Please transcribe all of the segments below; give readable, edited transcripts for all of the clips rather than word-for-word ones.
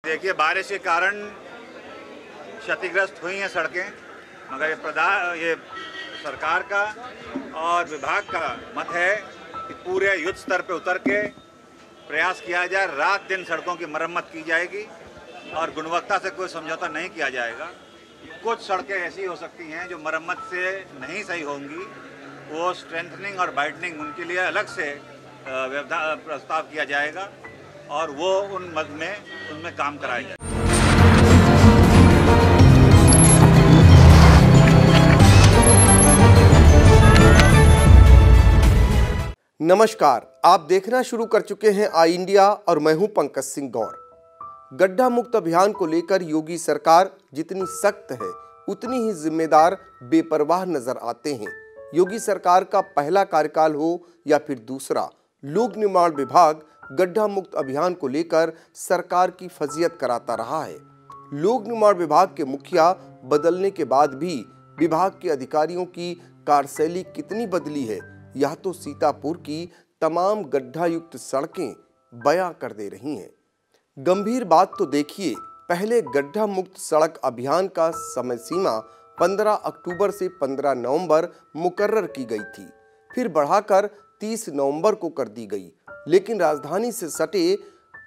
देखिए, बारिश के कारण क्षतिग्रस्त हुई हैं सड़कें, मगर ये सरकार का और विभाग का मत है कि पूरे युद्ध स्तर पर उतर के प्रयास किया जाए। रात दिन सड़कों की मरम्मत की जाएगी और गुणवत्ता से कोई समझौता नहीं किया जाएगा। कुछ सड़कें ऐसी हो सकती हैं जो मरम्मत से नहीं सही होंगी, वो स्ट्रेंथनिंग और वाइडनिंग उनके लिए अलग से प्रस्ताव किया जाएगा और वो उनमें काम कराया जाए। नमस्कार, आप देखना शुरू कर चुके हैं आई इंडिया और मैं हूं पंकज सिंह गौर। गड्ढा मुक्त अभियान को लेकर योगी सरकार जितनी सख्त है उतनी ही जिम्मेदार बेपरवाह नजर आते हैं। योगी सरकार का पहला कार्यकाल हो या फिर दूसरा, लोक निर्माण विभाग गड्ढा मुक्त अभियान को लेकर सरकार की फजीयत कराता रहा है। लोक निर्माण विभाग के मुखिया बदलने के बाद भी विभाग के अधिकारियों की कार्यशैली कितनी बदली है, यह तो सीतापुर की तमाम गड्ढा युक्त सड़कें बयां कर दे रही हैं। गंभीर बात तो देखिए, पहले गड्ढा मुक्त सड़क अभियान का समय सीमा 15 अक्टूबर से 15 नवंबर मुकर्रर की गई थी, फिर बढ़ाकर 30 नवंबर को कर दी गई। लेकिन राजधानी से सटे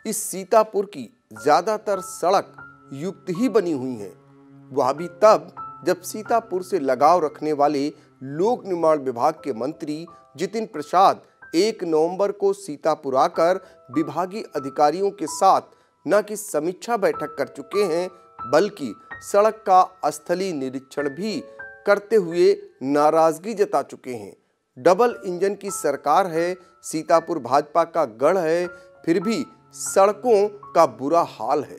इस सीतापुर की ज्यादातर सड़क युक्त ही बनी हुई हैं। वह भी तब जब सीतापुर से लगाव रखने वाले लोक निर्माण विभाग के मंत्री जितिन प्रसाद 1 नवंबर को सीतापुर आकर विभागीय अधिकारियों के साथ न कि समीक्षा बैठक कर चुके हैं, बल्कि सड़क का स्थलीय निरीक्षण भी करते हुए नाराजगी जता चुके हैं। डबल इंजन की सरकार है, सीतापुर भाजपा का गढ़ है, फिर भी सड़कों का बुरा हाल है।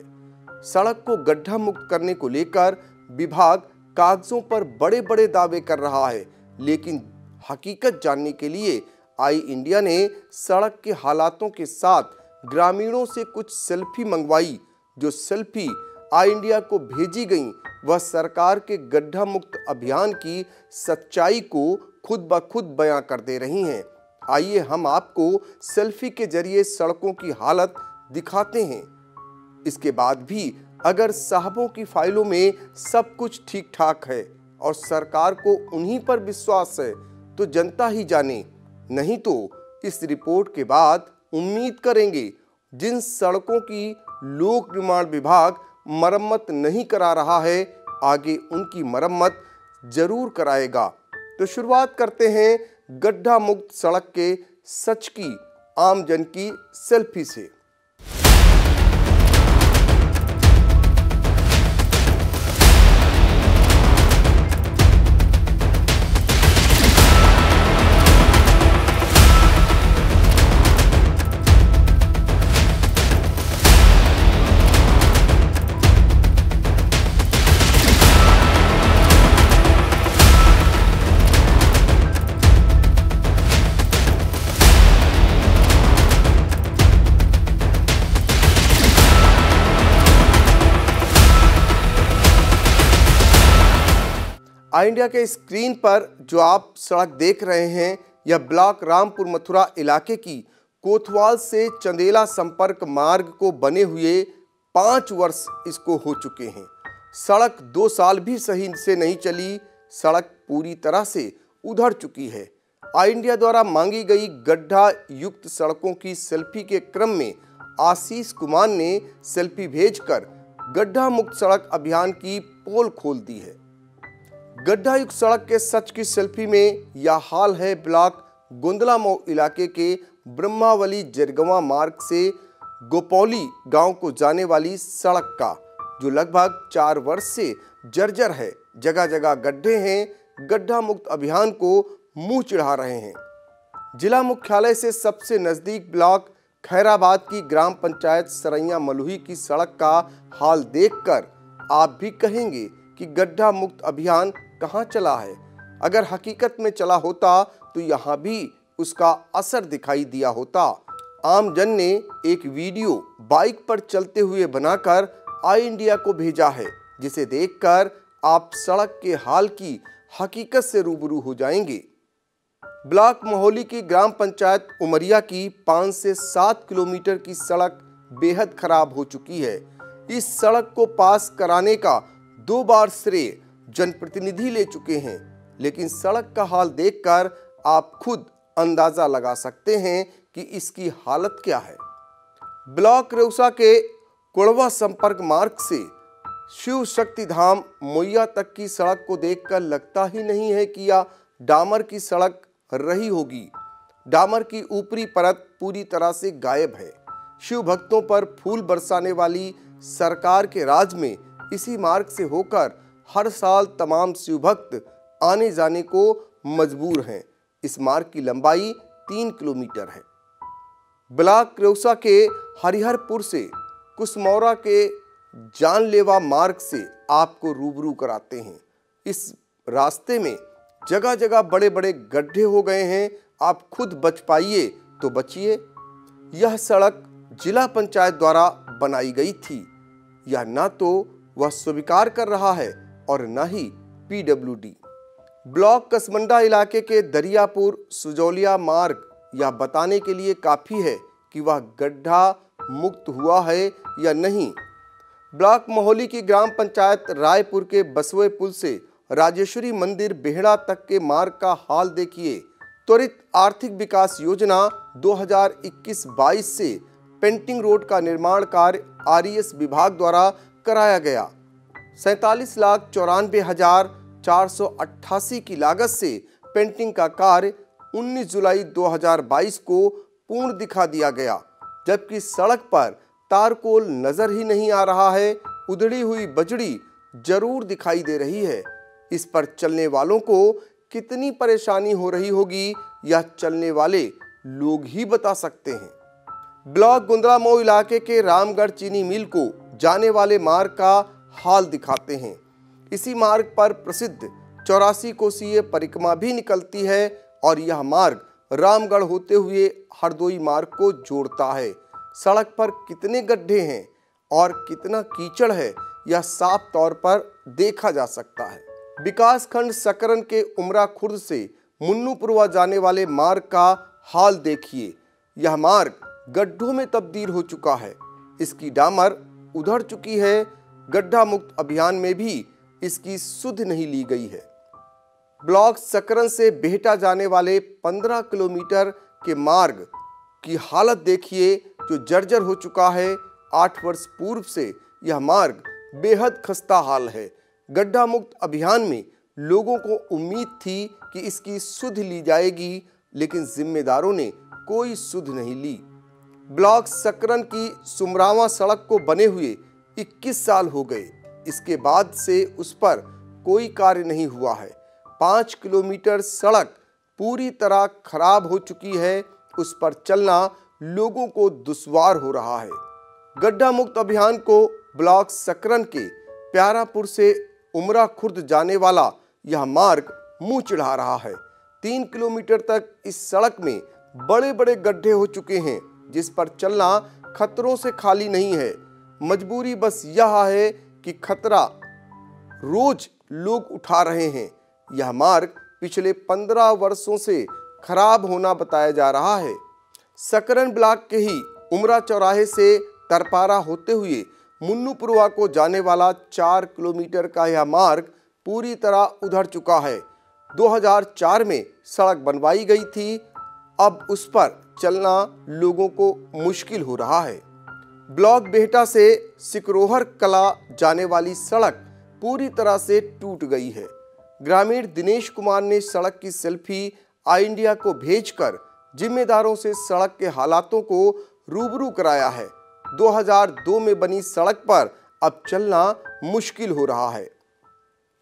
सड़क को गड्ढा मुक्त करने को लेकर विभाग कागजों पर बड़े बड़े दावे कर रहा है, लेकिन हकीकत जानने के लिए आई इंडिया ने सड़क के हालातों के साथ ग्रामीणों से कुछ सेल्फी मंगवाई। जो सेल्फी आई इंडिया को भेजी गई, वह सरकार के गड्ढा मुक्त अभियान की सच्चाई को खुद ब खुद बयां कर दे रही हैं। आइए हम आपको सेल्फी के जरिए सड़कों की हालत दिखाते हैं। इसके बाद भी अगर साहबों की फाइलों में सब कुछ ठीक ठाक है और सरकार को उन्हीं पर विश्वास है तो जनता ही जाने, नहीं तो इस रिपोर्ट के बाद उम्मीद करेंगे जिन सड़कों की लोक निर्माण विभाग मरम्मत नहीं करा रहा है, आगे उनकी मरम्मत जरूर कराएगा। तो शुरुआत करते हैं गड्ढा मुक्त सड़क के सच की, आम जन की सेल्फी से। आई इंडिया के स्क्रीन पर जो आप सड़क देख रहे हैं, यह ब्लॉक रामपुर मथुरा इलाके की कोतवाल से चंदेला संपर्क मार्ग को बने हुए 5 वर्ष इसको हो चुके हैं। सड़क 2 साल भी सही से नहीं चली, सड़क पूरी तरह से उधड़ चुकी है। आई इंडिया द्वारा मांगी गई गड्ढा युक्त सड़कों की सेल्फी के क्रम में आशीष कुमार ने सेल्फी भेजकर गड्ढा मुक्त सड़क अभियान की पोल खोल दी है। गड्ढा युक्त सड़क के सच की सेल्फी में यह हाल है ब्लॉक गोंदला मऊ इलाके के ब्रह्मावली जरगवा मार्ग से गोपौली गांव को जाने वाली सड़क का, जो लगभग 4 वर्ष से जर्जर है। जगह जगह गड्ढे हैं, गड्ढा मुक्त अभियान को मुंह चिढ़ा रहे हैं। जिला मुख्यालय से सबसे नजदीक ब्लॉक खैराबाद की ग्राम पंचायत सरैया मलुही की सड़क का हाल देखकर आप भी कहेंगे कि गड्ढा मुक्त अभियान कहां चला है। अगर हकीकत में चला होता तो यहां भी उसका असर दिखाई दिया होता। आम जन ने एक वीडियो बाइक पर चलते हुए बनाकर आई इंडिया को भेजा है, जिसे देखकर आप सड़क के हाल की हकीकत से रूबरू हो जाएंगे। ब्लॉक मोहली की ग्राम पंचायत उमरिया की 5 से 7 किलोमीटर की सड़क बेहद खराब हो चुकी है। इस सड़क को पास कराने का 2 बार श्रेय जनप्रतिनिधि ले चुके हैं, लेकिन सड़क का हाल देखकर आप खुद अंदाजा लगा सकते हैं कि इसकी हालत क्या है। ब्लॉक रेउसा के कोड़वा संपर्क मार्ग से शिव शक्ति धाम मोइया तक की सड़क को देखकर लगता ही नहीं है कि यह डामर की सड़क रही होगी। डामर की ऊपरी परत पूरी तरह से गायब है। शिव भक्तों पर फूल बरसाने वाली सरकार के राज में इसी मार्ग से होकर हर साल तमाम शिव भक्त आने जाने को मजबूर हैं। इस मार्ग की लंबाई 3 किलोमीटर है। ब्लॉक रेउसा के हरिहरपुर से कुसमौरा के जानलेवा मार्ग से आपको रूबरू कराते हैं। इस रास्ते में जगह जगह बड़े बड़े गड्ढे हो गए हैं। आप खुद बच पाइए तो बचिए। यह सड़क जिला पंचायत द्वारा बनाई गई थी। यह ना तो वह स्वीकार कर रहा है और न ही पीडब्ल्यूडी। ब्लॉक कसमंडा इलाके के दरियापुर सुजौलिया मार्ग यह बताने के लिए काफी है कि वह गड्ढा मुक्त हुआ है या नहीं। ब्लॉक मोहली की ग्राम पंचायत रायपुर के बसवे पुल से राजेश्वरी मंदिर बेहड़ा तक के मार्ग का हाल देखिए। त्वरित आर्थिक विकास योजना 2021-22 से पेंटिंग रोड का निर्माण कार्य आरईएस विभाग द्वारा कराया गया। 47,94,488 की लागत से पेंटिंग का कार्य 19 जुलाई 2022 को पूर्ण दिखा दिया गया, जबकि सड़क पर तारकोल नजर ही नहीं आ रहा है। उधड़ी हुई बजड़ी जरूर दिखाई दे रही है। इस पर चलने वालों को कितनी परेशानी हो रही होगी यह चलने वाले लोग ही बता सकते हैं। ब्लॉक गुंदरामऊ इलाके के रामगढ़ चीनी मिल को जाने वाले मार्ग का हाल दिखाते हैं। इसी मार्ग पर प्रसिद्ध 84 कोसीय परिक्रमा भी निकलती है और यह मार्ग रामगढ़ होते हुए हरदोई मार्ग को जोड़ता है। सड़क पर कितने गड्ढे हैं और कितना कीचड़ है यह साफ तौर पर देखा जा सकता है। विकास खंड सकरन के उमरा खुर्द से मुन्नूपुरवा जाने वाले मार्ग का हाल देखिए। यह मार्ग गड्ढों में तब्दील हो चुका है। इसकी डामर उधड़ चुकी है। गड्ढा मुक्त अभियान में भी इसकी सुध नहीं ली गई है। ब्लॉक सकरन से बेहटा जाने वाले 15 किलोमीटर के मार्ग की हालत देखिए जो जर्जर हो चुका है। 8 वर्ष पूर्व से यह मार्ग बेहद खस्ता हाल है। गड्ढा मुक्त अभियान में लोगों को उम्मीद थी कि इसकी सुध ली जाएगी, लेकिन जिम्मेदारों ने कोई सुध नहीं ली। ब्लॉक सकरन की सुमरावा सड़क को बने हुए 21 साल हो गए। इसके बाद से उस पर कोई कार्य नहीं हुआ है। 5 किलोमीटर सड़क पूरी तरह खराब हो चुकी है। उस पर चलना लोगों को दुश्वार हो रहा है। गड्ढा मुक्त अभियान को ब्लॉक सकरन के प्यारापुर से उमरा खुर्द जाने वाला यह मार्ग मुंह चिढ़ा रहा है। 3 किलोमीटर तक इस सड़क में बड़े बड़े गड्ढे हो चुके हैं, जिस पर चलना खतरों से खाली नहीं है। मजबूरी बस यह है कि खतरा रोज लोग उठा रहे हैं। यह मार्ग पिछले 15 वर्षों से खराब होना बताया जा रहा है। सकरन ब्लॉक के ही उमरा चौराहे से तरपारा होते हुए मुन्नूपुरवा को जाने वाला 4 किलोमीटर का यह मार्ग पूरी तरह उधड़ चुका है। 2004 में सड़क बनवाई गई थी। अब उस पर चलना लोगों को मुश्किल हो रहा है। ब्लॉक बेहटा से सिकरोहर कला जाने वाली सड़क पूरी तरह से टूट गई है। ग्रामीण दिनेश कुमार ने सड़क की सेल्फी आई इंडिया को भेजकर जिम्मेदारों से सड़क के हालातों को रूबरू कराया है। 2002 में बनी सड़क पर अब चलना मुश्किल हो रहा है।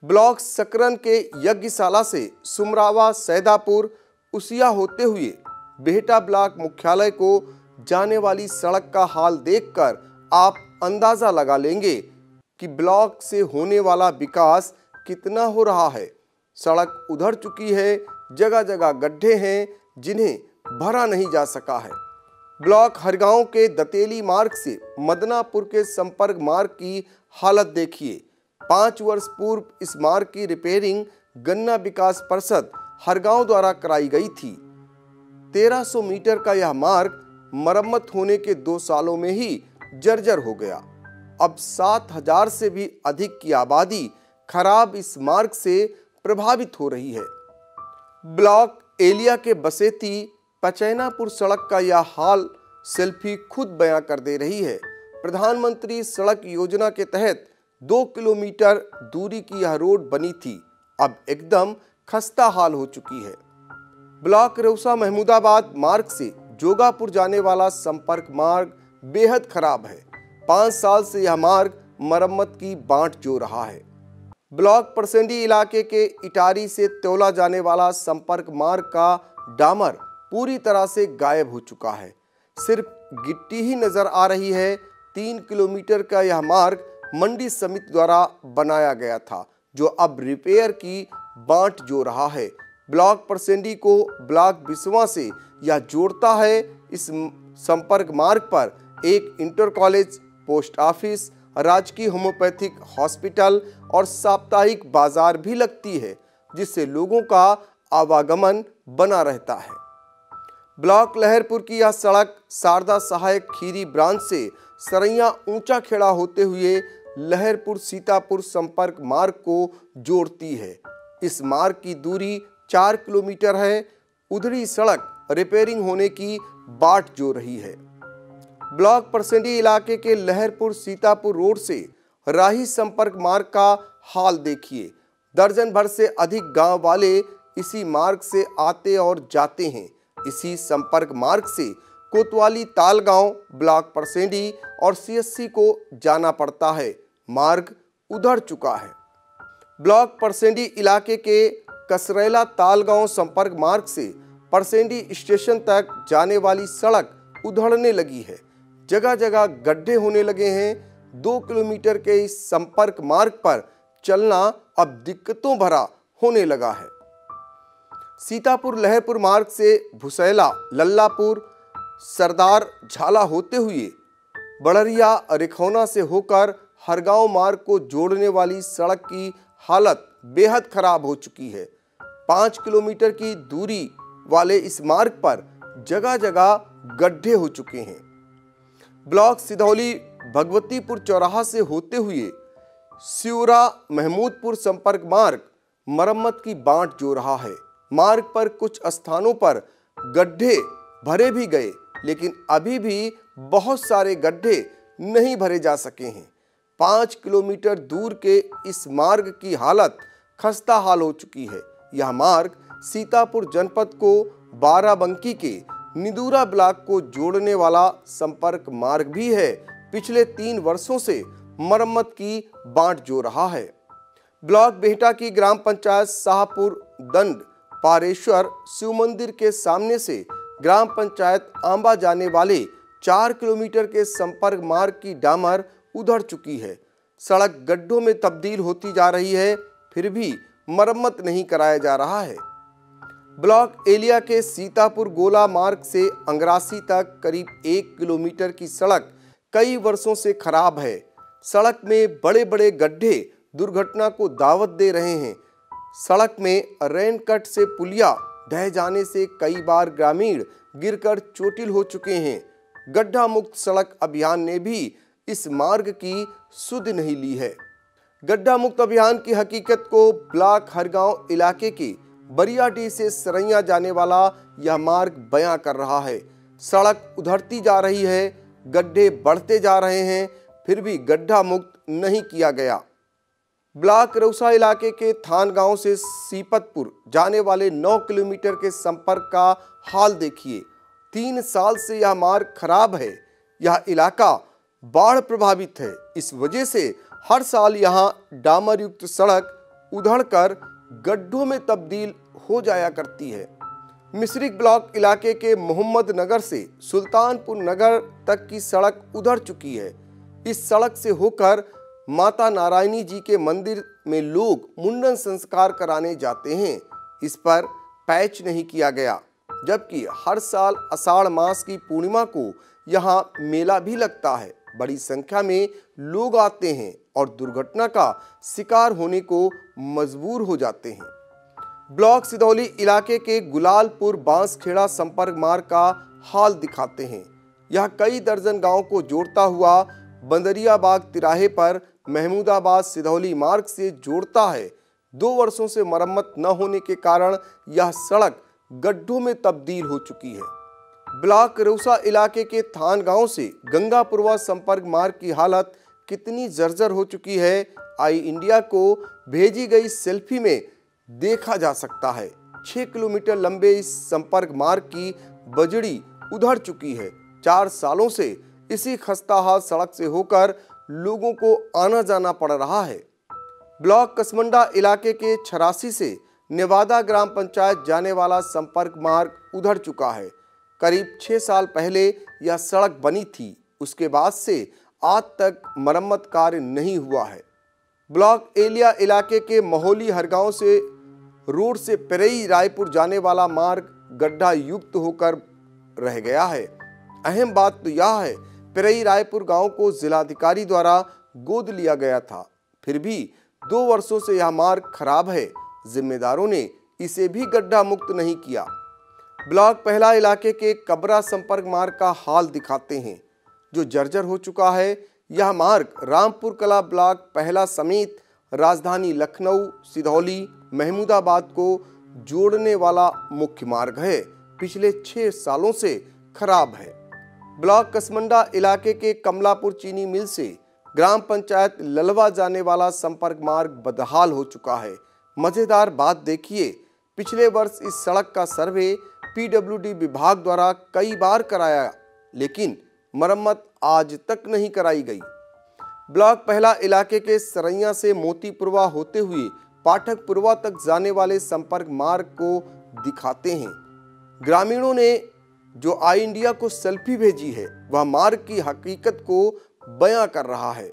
ब्लॉक सकरन के यज्ञशाला से सुमरावा सैदापुर उसिया होते हुए बेहटा ब्लॉक मुख्यालय को जाने वाली सड़क का हाल देखकर आप अंदाजा लगा लेंगे कि ब्लॉक से होने वाला विकास कितना हो रहा है। सड़क उधड़ चुकी है। जगह जगह गड्ढे हैं जिन्हें भरा नहीं जा सका है। ब्लॉक हरगांव के दतेली मार्ग से मदनापुर के संपर्क मार्ग की हालत देखिए। 5 वर्ष पूर्व इस मार्ग की रिपेयरिंग गन्ना विकास परिषद हरगांव द्वारा कराई गई थी। 1300 मीटर का यह मार्ग मरम्मत होने के 2 सालों में ही जर्जर हो गया। अब 7,000 से भी अधिक की आबादी खराब इस मार्ग से प्रभावित हो रही है। ब्लॉक एलिया के बसेती पचैनापुर सड़क का यह हाल सेल्फी खुद बयां कर दे रही है। प्रधानमंत्री सड़क योजना के तहत 2 किलोमीटर दूरी की यह रोड बनी थी, अब एकदम खस्ता हाल हो चुकी है। ब्लॉक रेउसा महमूदाबाद मार्ग से जोगापुर जाने वाला संपर्क मार्ग बेहद खराब है। 5 साल से यह मार्ग मरम्मत की बाट जो रहा है। ब्लॉक परसेंडी इलाके के इटारी से त्योला जाने वाला संपर्क मार्ग का डामर पूरी तरह से गायब हो चुका है, सिर्फ गिट्टी ही नजर आ रही है। 3 किलोमीटर का यह मार्ग मंडी समिति द्वारा बनाया गया था, जो अब रिपेयर की बाट जो रहा है। ब्लॉक परसेंडी को ब्लॉक बिस्वा से यह जोड़ता है। इस संपर्क मार्ग पर एक इंटर कॉलेज, पोस्ट ऑफिस, राजकीय होम्योपैथिक हॉस्पिटल और साप्ताहिक बाजार भी लगती है, जिससे लोगों का आवागमन बना रहता है। ब्लॉक लहरपुर की यह सड़क शारदा सहायक खीरी ब्रांच से सरैया ऊंचा खेड़ा होते हुए लहरपुर सीतापुर संपर्क मार्ग को जोड़ती है। इस मार्ग की दूरी 4 किलोमीटर है। उधरी सड़क रिपेयरिंग होने की बाट जो रही है। ब्लॉक परसेंडी इलाके के लहरपुर सीतापुर रोड से राही संपर्क मार्ग का हाल देखिए। दर्जन भर से अधिक गांव वाले इसी मार्ग से आते और जाते हैं। इसी संपर्क मार्ग से कोतवाली तालगांव, ब्लॉक परसेंडी और सीएससी को जाना पड़ता है। मार्ग उधड़ चुका है। ब्लॉक परसेंडी इलाके के कसरेला तालगांव संपर्क मार्ग से परसेंडी स्टेशन तक जाने वाली सड़क उधड़ने लगी है। जगह जगह गड्ढे होने लगे हैं। 2 किलोमीटर के इस संपर्क मार्ग पर चलना अब दिक्कतों भरा होने लगा है। सीतापुर लहरपुर मार्ग से भुसैला, लल्लापुर, सरदार झाला होते हुए बड़रिया, रिखौना से होकर हरगांव मार्ग को जोड़ने वाली सड़क की हालत बेहद खराब हो चुकी है। 5 किलोमीटर की दूरी वाले इस मार्ग पर जगह जगह गड्ढे हो चुके हैं। ब्लॉक सिधौली भगवतीपुर चौराहा से होते हुए सिउरा महमूदपुर संपर्क मार्ग मरम्मत की बाट जो रहा है। मार्ग पर कुछ स्थानों पर गड्ढे भरे भी गए, लेकिन अभी भी बहुत सारे गड्ढे नहीं भरे जा सके हैं। 5 किलोमीटर दूर के इस मार्ग की हालत खस्ता हाल हो चुकी है। यह मार्ग सीतापुर जनपद को बाराबंकी के निदूरा ब्लॉक को जोड़ने वाला संपर्क मार्ग भी है। पिछले 3 वर्षों से मरम्मत की बाट जो रहा है। ब्लॉक बेहटा की ग्राम पंचायत शाहपुर दंड पारेश्वर शिव मंदिर के सामने से ग्राम पंचायत आंबा जाने वाले 4 किलोमीटर के संपर्क मार्ग की डामर उधड़ चुकी है। सड़क गड्ढों में तब्दील होती जा रही है, फिर भी मरम्मत नहीं कराया जा रहा है। ब्लॉक एलिया के सीतापुर गोला मार्ग से अंगरासी तक करीब 1 किलोमीटर की सड़क कई वर्षों से खराब है। सड़क में बड़े बड़े गड्ढे दुर्घटना को दावत दे रहे हैं। सड़क में रेन कट से पुलिया ढह जाने से कई बार ग्रामीण गिरकर चोटिल हो चुके हैं। गड्ढा मुक्त सड़क अभियान ने भी इस मार्ग की सुध नहीं ली है। गड्ढा मुक्त अभियान की हकीकत को ब्लॉक हरगांव इलाके के बरियाडी से सरैया जाने वाला यह मार्ग बयां कर रहा है। सड़क उधड़ती जा रही है, गड्ढे बढ़ते जा रहे हैं, फिर भी गड्ढा मुक्त नहीं किया गया। ब्लॉक रेउसा इलाके के थान गांव से सीपतपुर जाने वाले 9 किलोमीटर के संपर्क का हाल देखिए। 3 साल से यह मार्ग खराब है। यह इलाका बाढ़ प्रभावित है। इस वजह से हर साल यहां डामर युक्त सड़क उधड़कर गड्ढों में तब्दील हो जाया करती है। मिश्रिक ब्लॉक इलाके के मोहम्मद नगर से सुल्तानपुर नगर तक की सड़क उधड़ चुकी है। इस सड़क से होकर माता नारायणी जी के मंदिर में लोग मुंडन संस्कार कराने जाते हैं। इस पर पैच नहीं किया गया, जबकि हर साल आषाढ़ मास की पूर्णिमा को यहाँ मेला भी लगता है। बड़ी संख्या में लोग आते हैं और दुर्घटना का शिकार होने को मजबूर हो जाते हैं। ब्लॉक सिधौली इलाके के गुलालपुर बांसखेड़ा संपर्क मार्ग का हाल दिखाते हैं। यह कई दर्जन गांव को जोड़ता हुआ बंदरियाबाग तिराहे पर महमूदाबाद सिधौली मार्ग से जोड़ता है। 2 वर्षों से मरम्मत न होने के कारण यह सड़क गड्ढों में तब्दील हो चुकी है। ब्लॉक रौसा इलाके के थान गांव से गंगापुरवा संपर्क मार्ग की हालत कितनी जर्जर हो चुकी है, आई इंडिया को भेजी गई सेल्फी में देखा जा सकता है। 6 किलोमीटर लंबे इस संपर्क मार्ग की बजड़ी उधड़ चुकी है। 4 सालों से इसी खस्ताहाल सड़क से होकर लोगों को आना जाना पड़ रहा है। ब्लॉक कसमंडा इलाके के 86 से नेवादा ग्राम पंचायत जाने वाला संपर्क मार्ग उधड़ चुका है। करीब 6 साल पहले यह सड़क बनी थी, उसके बाद से आज तक मरम्मत कार्य नहीं हुआ है। ब्लॉक एलिया इलाके के महोली हरगांव से रोड से पिरई रायपुर जाने वाला मार्ग गड्ढा युक्त होकर रह गया है। अहम बात तो यह है, पिरई रायपुर गांव को जिलाधिकारी द्वारा गोद लिया गया था, फिर भी 2 वर्षों से यह मार्ग खराब है। जिम्मेदारों ने इसे भी गड्ढा मुक्त नहीं किया। ब्लॉक पहला इलाके के कबरा संपर्क मार्ग का हाल दिखाते हैं, जो जर्जर हो चुका है। यह मार्ग रामपुर कला ब्लॉक पहला समेत राजधानी लखनऊ, सिधौली, महमूदाबाद को जोड़ने वाला मुख्य मार्ग है। पिछले 6 सालों से खराब है। ब्लॉक कसमंडा इलाके के कमलापुर चीनी मिल से ग्राम पंचायत ललवा जाने वाला संपर्क मार्ग बदहाल हो चुका है। मजेदार बात देखिए, पिछले वर्ष इस सड़क का सर्वे पीडब्ल्यूडी विभाग द्वारा कई बार कराया, लेकिन मरम्मत आज तक नहीं कराई गई। ब्लॉक पहला इलाके के सरैया से मोतीपुरवा होते हुए पाठकपुरवा तक जाने वाले संपर्क मार्ग को दिखाते हैं। ग्रामीणों ने जो आई इंडिया को सेल्फी भेजी है, वह मार्ग की हकीकत को बयां कर रहा है।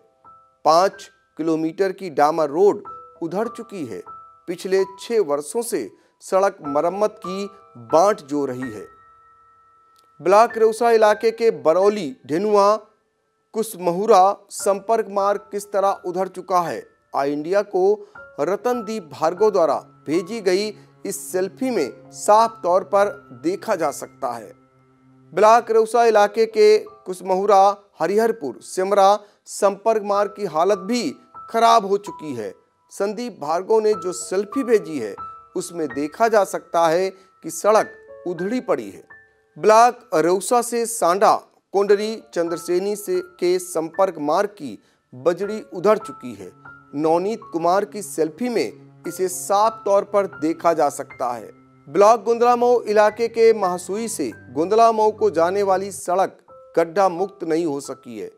5 किलोमीटर की डामर रोड उधड़ चुकी है। पिछले 6 वर्षों से सड़क मरम्मत की बांट जो रही है। ब्लॉक रौसा इलाके के बरौली, ढेनुआ, कुसमहुरा संपर्क मार्ग किस तरह उधड़ चुका है, आई इंडिया को रतनदीप भार्गव द्वारा भेजी गई इस सेल्फी में साफ तौर पर देखा जा सकता है। ब्लॉक रौसा इलाके के कुसमहुरा, हरिहरपुर, सिमरा संपर्क मार्ग की हालत भी खराब हो चुकी है। संदीप भार्गव ने जो सेल्फी भेजी है, उसमें देखा जा सकता है कि सड़क उधड़ी पड़ी है। ब्लॉक रौसा से सांडा, कोंडरी, चंद्रसेनी से के संपर्क मार्ग की बजड़ी उधड़ चुकी है। नवनीत कुमार की सेल्फी में इसे साफ तौर पर देखा जा सकता है। ब्लॉक गुंदलामऊ इलाके के महासुई से गुंदलामऊ को जाने वाली सड़क गड्ढा मुक्त नहीं हो सकी है।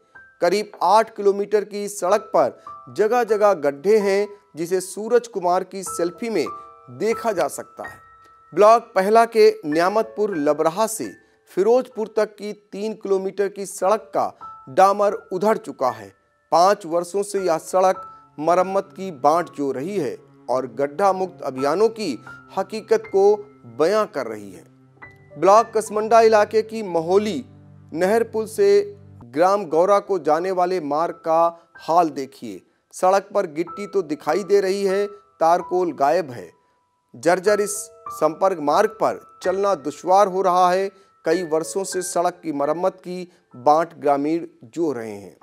करीब 8 किलोमीटर की सड़क पर जगह जगह गड्ढे हैं, जिसे सूरज कुमार की सेल्फी में देखा जा सकता है। ब्लॉक पहला के न्यामतपुर लबरहा से फिरोजपुर तक की 3 किलोमीटर की सड़क का डामर उधड़ चुका है। 5 वर्षों से यह सड़क मरम्मत की बांट जो रही है और गड्ढा मुक्त अभियानों की हकीकत को बयां कर रही है। ब्लॉक कसमंडा इलाके की महोली नहर पुल से ग्राम गौरा को जाने वाले मार्ग का हाल देखिए। सड़क पर गिट्टी तो दिखाई दे रही है, तारकोल गायब है। जर्जर इस संपर्क मार्ग पर चलना दुश्वार हो रहा है। कई वर्षों से सड़क की मरम्मत की बांट ग्रामीण जो रहे हैं।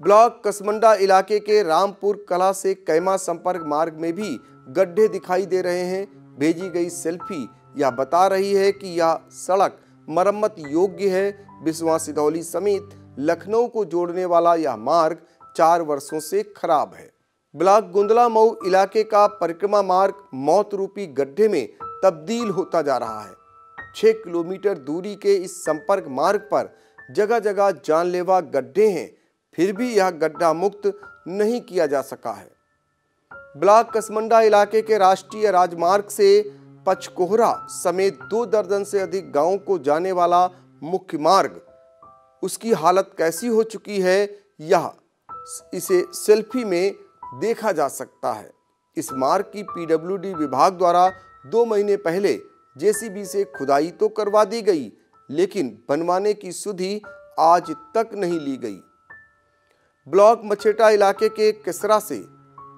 ब्लॉक कसमंडा इलाके के रामपुर कला से कैमा संपर्क मार्ग में भी गड्ढे दिखाई दे रहे हैं। भेजी गई सेल्फी यह बता रही है कि यह सड़क मरम्मत योग्य है। बिस्वा सिधौली समेत लखनऊ को जोड़ने वाला यह मार्ग 4 वर्षों से खराब है। ब्लॉक गुंदलामऊ इलाके का परिक्रमा मार्ग मौत रूपी गड्ढे में तब्दील होता जा रहा है। 6 किलोमीटर दूरी के इस संपर्क मार्ग पर जगह जगह जानलेवा गड्ढे हैं, फिर भी यह गड्ढा मुक्त नहीं किया जा सका है। ब्लॉक कसमंडा इलाके के राष्ट्रीय राजमार्ग से पचकोहरा समेत 2 दर्जन से अधिक गांवों को जाने वाला मुख्य मार्ग, उसकी हालत कैसी हो चुकी है, यह इसे सेल्फी में देखा जा सकता है। इस मार्ग की पीडब्ल्यूडी विभाग द्वारा 2 महीने पहले जेसीबी से खुदाई तो करवा दी गई, लेकिन बनवाने की सुधि आज तक नहीं ली गई। ब्लॉक मछेटा इलाके के किसरा से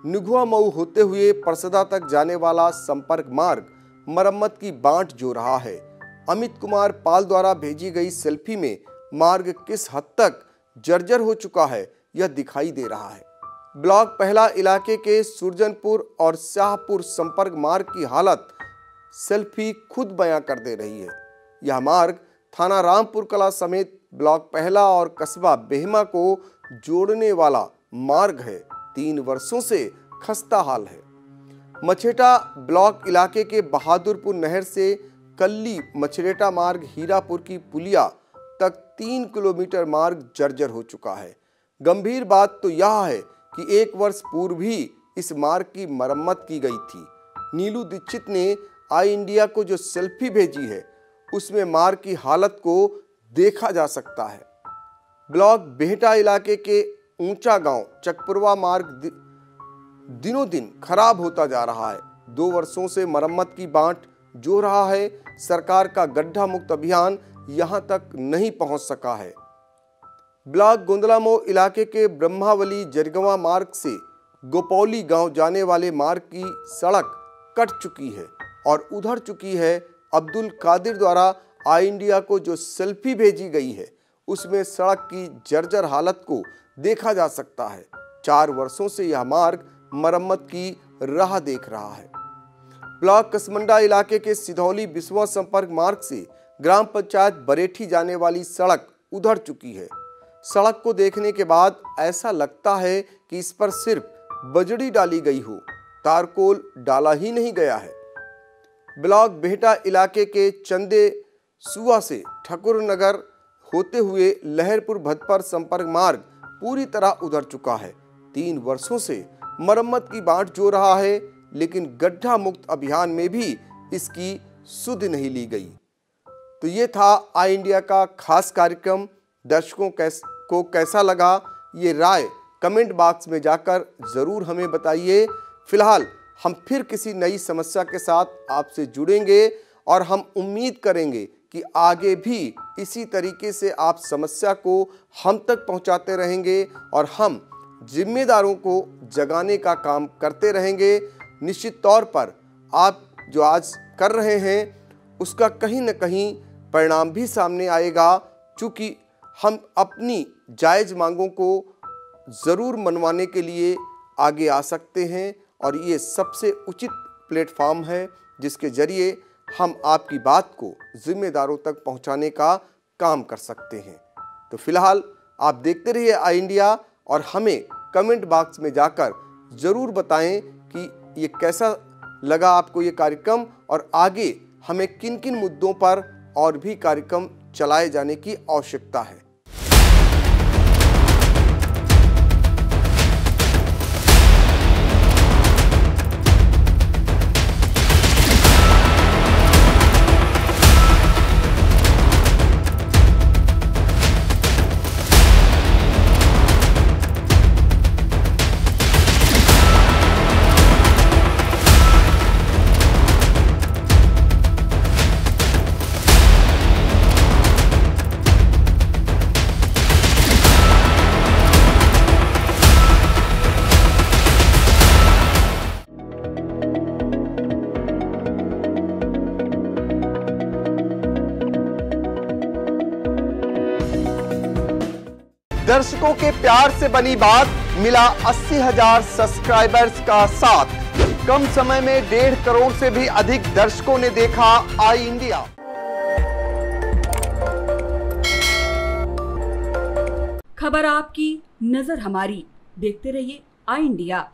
निघुआ मऊ होते हुए परसदा तक जाने वाला संपर्क मार्ग मरम्मत की बांट जो रहा है। अमित कुमार पाल द्वारा भेजी गई सेल्फी में मार्ग किस हद तक जर्जर हो चुका है, यह दिखाई दे रहा है। ब्लॉक पहला इलाके के सुरजनपुर और शाहपुर संपर्क मार्ग की हालत सेल्फी खुद बयां कर दे रही है। यह मार्ग थाना रामपुर कला समेत ब्लॉक पहला और कस्बा बेहमा को जोड़ने वाला मार्ग है। 3 वर्षों से खस्ता हाल है। मछेटा ब्लॉक इलाके के बहादुरपुर नहर से कल्ली मछरेटा मार्ग हीरापुर की पुलिया तक 3 किलोमीटर मार्ग जर्जर हो चुका है। गंभीर बात तो यह है कि 1 वर्ष पूर्व भी इस मार्ग की मरम्मत की गई थी। नीलू दीक्षित ने आई इंडिया को जो सेल्फी भेजी है उसमें मार्ग की हालत को देखा जा सकता है। ब्लॉक बेहटा इलाके के ऊंचा गांव चकपुरवा मार्ग दिनों दिन खराब होता जा रहा है। 2 वर्षों से मरम्मत की बांट जो रहा है, सरकार का गड्ढा मुक्त अभियान यहां तक नहीं पहुंच सका है। ब्लॉक गोंदलामो इलाके के ब्रह्मावली जरगवा मार्ग से गोपौली गांव जाने वाले मार्ग की सड़क कट चुकी है और उधर चुकी है। अब्दुल कादिर द्वारा आई इंडिया को जो सेल्फी भेजी गई है उसमें सड़क की जर्जर हालत को देखा जा सकता है। 4 वर्षों से यह मार्ग मरम्मत की राह देख रहा है। ब्लॉक कसमंडा इलाके के सिधौली बिस्वा संपर्क मार्ग से ग्राम पंचायत बरेठी जाने वाली सड़क उधर चुकी है। सड़क को देखने के बाद ऐसा लगता है कि इस पर सिर्फ बजड़ी डाली गई हो, तारकोल डाला ही नहीं गया है। ब्लॉक बेहटा इलाके के चंदे सुआ से ठकुर नगर होते हुए लहरपुर भदपर संपर्क मार्ग पूरी तरह उधर चुका है। 3 वर्षों से मरम्मत की बांट जो रहा है, लेकिन गड्ढा मुक्त अभियान में भी इसकी सुध नहीं ली गई। तो ये था आई इंडिया का खास कार्यक्रम। दर्शकों को कैसा लगा ये राय कमेंट बॉक्स में जाकर जरूर हमें बताइए। फिलहाल हम फिर किसी नई समस्या के साथ आपसे जुड़ेंगे और हम उम्मीद करेंगे कि आगे भी इसी तरीके से आप समस्या को हम तक पहुंचाते रहेंगे और हम जिम्मेदारों को जगाने का काम करते रहेंगे। निश्चित तौर पर आप जो आज कर रहे हैं उसका कहीं न कहीं परिणाम भी सामने आएगा, चूँकि हम अपनी जायज़ मांगों को ज़रूर मनवाने के लिए आगे आ सकते हैं और ये सबसे उचित प्लेटफॉर्म है जिसके ज़रिए हम आपकी बात को जिम्मेदारों तक पहुंचाने का काम कर सकते हैं। तो फिलहाल आप देखते रहिए आई इंडिया और हमें कमेंट बॉक्स में जाकर ज़रूर बताएं कि ये कैसा लगा आपको ये कार्यक्रम और आगे हमें किन किन मुद्दों पर और भी कार्यक्रम चलाए जाने की आवश्यकता है। दर्शकों के प्यार से बनी बात, मिला 80,000 सब्सक्राइबर्स का साथ। कम समय में 1.5 करोड़ से भी अधिक दर्शकों ने देखा आई इंडिया। खबर आपकी, नजर हमारी। देखते रहिए आई इंडिया।